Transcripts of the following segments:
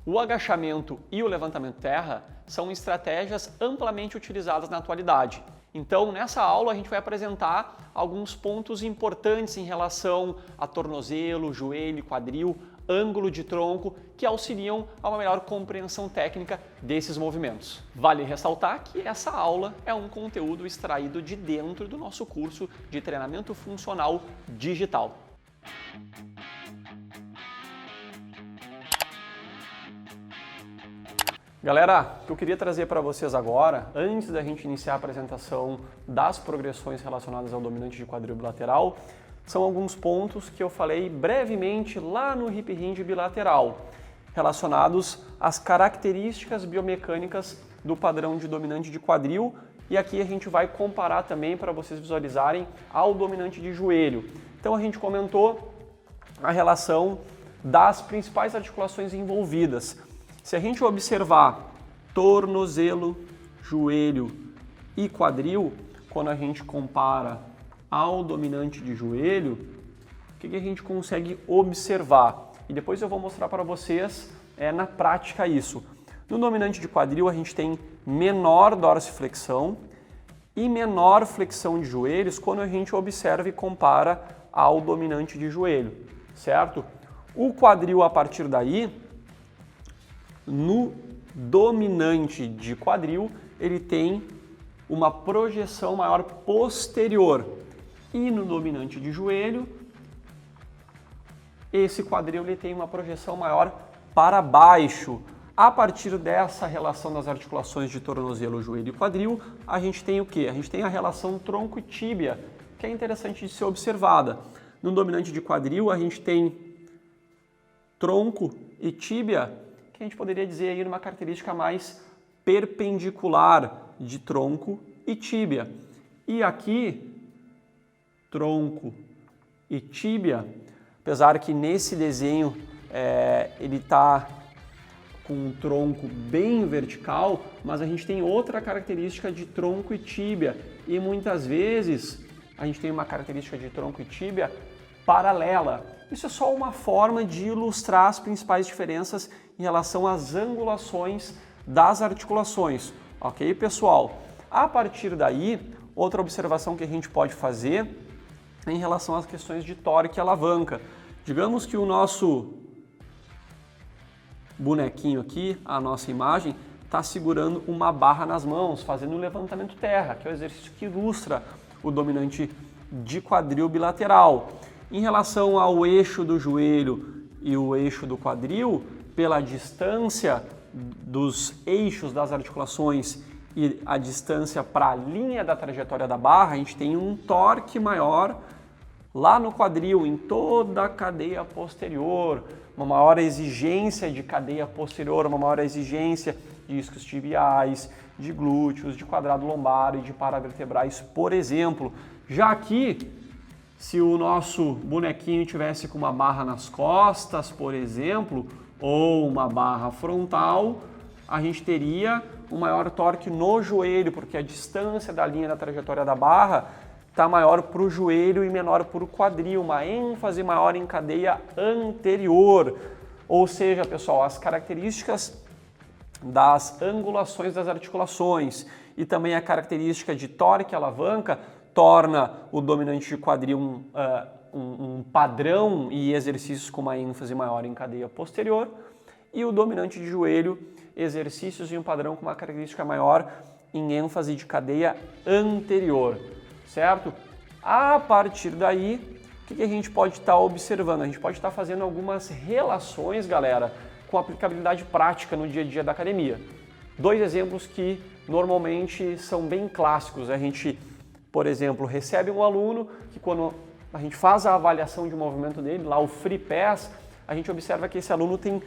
O agachamento e o levantamento terra são estratégias amplamente utilizadas na atualidade. Então, nessa aula a gente vai apresentar alguns pontos importantes em relação a tornozelo, joelho e quadril, ângulo de tronco, que auxiliam a uma melhor compreensão técnica desses movimentos. Vale ressaltar que essa aula é um conteúdo extraído de dentro do nosso curso de treinamento funcional digital. Galera, o que eu queria trazer para vocês agora, antes da gente iniciar a apresentação das progressões relacionadas ao dominante de quadril bilateral, são alguns pontos que eu falei brevemente lá no hip hinge bilateral, relacionados às características biomecânicas do padrão de dominante de quadril, e aqui a gente vai comparar também para vocês visualizarem ao dominante de joelho. Então a gente comentou a relação das principais articulações envolvidas. Se a gente observar tornozelo, joelho e quadril, quando a gente compara ao dominante de joelho, o que a gente consegue observar? E depois eu vou mostrar para vocês na prática isso. No dominante de quadril a gente tem menor dorsiflexão e menor flexão de joelhos quando a gente observa e compara ao dominante de joelho, certo? O quadril, a partir daí, no dominante de quadril, ele tem uma projeção maior posterior. E no dominante de joelho, esse quadril ele tem uma projeção maior para baixo. A partir dessa relação das articulações de tornozelo, joelho e quadril, a gente tem o quê? A gente tem a relação tronco e tíbia, que é interessante de ser observada. No dominante de quadril, a gente tem tronco e tíbia, que a gente poderia dizer aí numa característica mais perpendicular de tronco e tíbia. E aqui, tronco e tíbia, apesar que nesse desenho ele está com um tronco bem vertical, mas a gente tem outra característica de tronco e tíbia, e muitas vezes a gente tem uma característica de tronco e tíbia paralela. Isso é só uma forma de ilustrar as principais diferenças em relação às angulações das articulações, ok, pessoal? A partir daí, outra observação que a gente pode fazer é em relação às questões de torque e alavanca. Digamos que o nosso bonequinho aqui, a nossa imagem, está segurando uma barra nas mãos, fazendo um levantamento terra, que é o exercício que ilustra o dominante de quadril bilateral. Em relação ao eixo do joelho e o eixo do quadril, pela distância dos eixos das articulações e a distância para a linha da trajetória da barra, a gente tem um torque maior lá no quadril, em toda a cadeia posterior, uma maior exigência de cadeia posterior, uma maior exigência de discos tibiais, de glúteos, de quadrado lombar e de paravertebrais, por exemplo. Já aqui, se o nosso bonequinho tivesse com uma barra nas costas, por exemplo, ou uma barra frontal, a gente teria um maior torque no joelho, porque a distância da linha da trajetória da barra está maior para o joelho e menor para o quadril, uma ênfase maior em cadeia anterior. Ou seja, pessoal, as características das angulações das articulações e também a característica de torque e alavanca torna o dominante de quadril um padrão e exercícios com uma ênfase maior em cadeia posterior, e o dominante de joelho, exercícios em um padrão com uma característica maior em ênfase de cadeia anterior, certo? A partir daí, o que a gente pode estar observando? A gente pode estar fazendo algumas relações, galera, com aplicabilidade prática no dia a dia da academia. Dois exemplos que normalmente são bem clássicos. A gente, por exemplo, recebe um aluno que quando a gente faz a avaliação de movimento dele, lá o free pass, a gente observa que esse aluno tem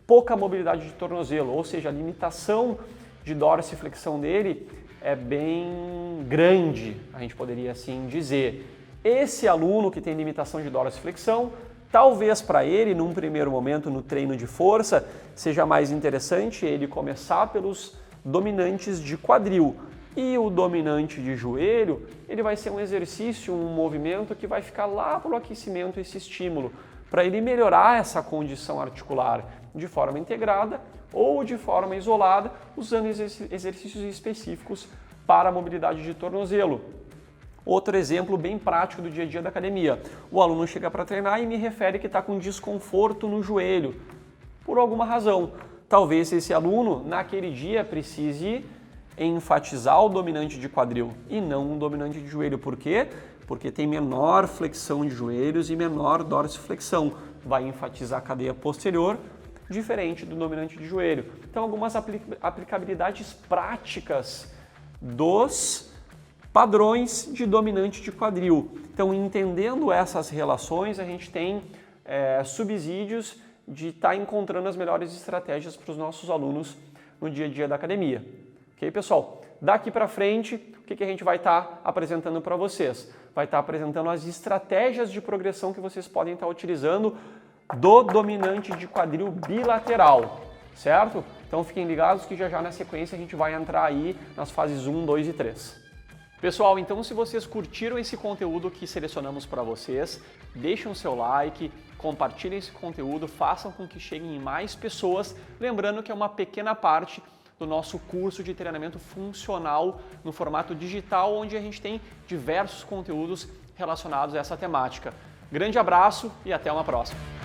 pouca mobilidade de tornozelo, ou seja, a limitação de dorsiflexão dele é bem grande, a gente poderia assim dizer. Esse aluno que tem limitação de dorsiflexão, talvez para ele, num primeiro momento, no treino de força, seja mais interessante ele começar pelos dominantes de quadril. E o dominante de joelho, ele vai ser um exercício, um movimento que vai ficar lá para o aquecimento, esse estímulo, para ele melhorar essa condição articular. de forma integrada ou de forma isolada, usando exercícios específicos para a mobilidade de tornozelo. Outro exemplo bem prático do dia a dia da academia. O aluno chega para treinar e me refere que está com desconforto no joelho, por alguma razão. Talvez esse aluno, naquele dia, precise enfatizar o dominante de quadril e não o dominante de joelho. Por quê? Porque tem menor flexão de joelhos e menor dorsiflexão. Vai enfatizar a cadeia posterior, diferente do dominante de joelho. Então, algumas aplicabilidades práticas dos padrões de dominante de quadril. Então, entendendo essas relações, a gente tem subsídios de estar encontrando as melhores estratégias para os nossos alunos no dia a dia da academia. Ok, pessoal? Daqui para frente, o que a gente vai estar apresentando para vocês? Vai estar apresentando as estratégias de progressão que vocês podem estar utilizando do dominante de quadril bilateral, certo? Então, fiquem ligados que já na sequência a gente vai entrar aí nas fases 1, 2 e 3. Pessoal, então se vocês curtiram esse conteúdo que selecionamos para vocês, deixem o seu like, compartilhem esse conteúdo, façam com que cheguem em mais pessoas, lembrando que é uma pequena parte do nosso curso de treinamento funcional no formato digital, onde a gente tem diversos conteúdos relacionados a essa temática. Grande abraço e até uma próxima!